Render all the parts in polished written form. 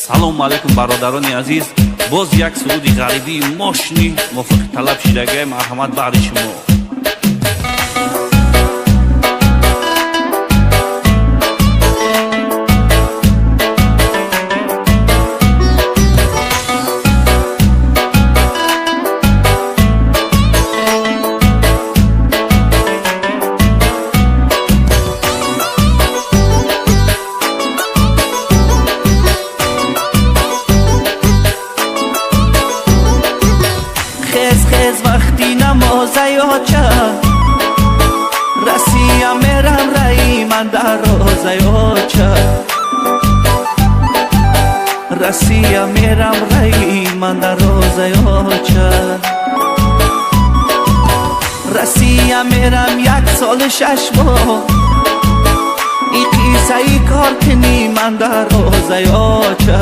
салому алайкум бародарони азиз, боз як суруди ғарибии мошни мувофиқи талаб шудагиҳои марҳамат баъри шумо. خیز وقتی نمازیاچه رسیم میرم رای من در روزیاچه رسیم میرم رای من در روزیاچه رسیم میرم یک سال 6 ماه ای قیسه ای کار کنی من در روزیاچه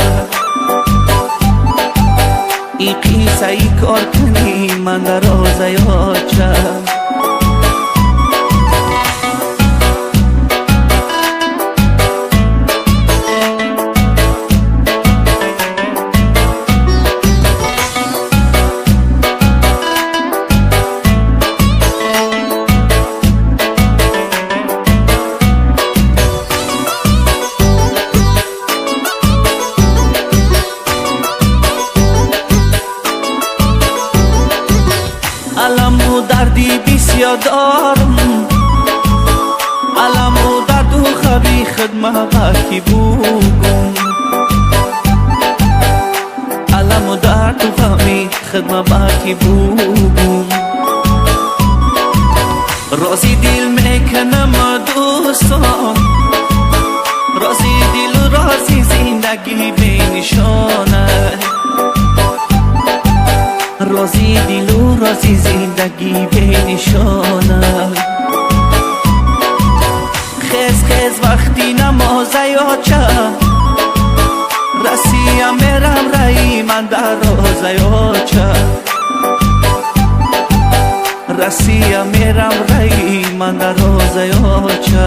ای قیسه ای کار کنی من در روزیاچه علم و دردی بسیار دارم علم و درد و خوابی خدمت کی بگم علم و درد و خوابی خدمت کی بگم رازی دل میکنم دوستان رازی دل و رازی زندگی بینشانه رازی دل و رازی زندگی بینشانه خیز وقتی نمازیاچه رسیم میرم رای من در روزیاچه رسیم میرم رای من در روزیاچه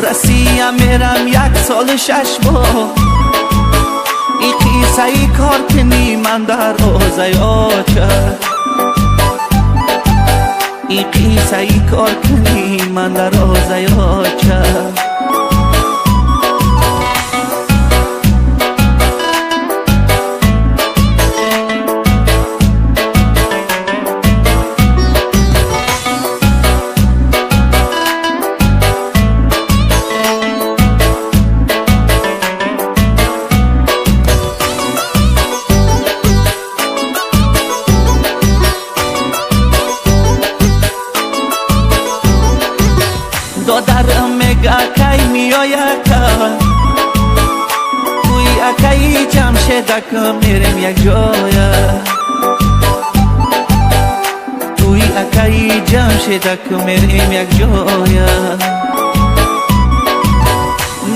رسیم میرم یک سال 6 ماه ای قیسه ای کار کنی من در روزیاچه ای قیسه ای کار کنی من در روزیاچه دادرم میگه کی میآید توی اکی جمشیدک میریم یک جایه توی اکی جمشیدک میریم یک جایه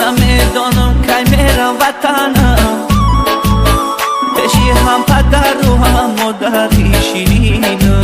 نمیدانم کی میرم وطنم پیشی هم پدر و هم مادری شیرینم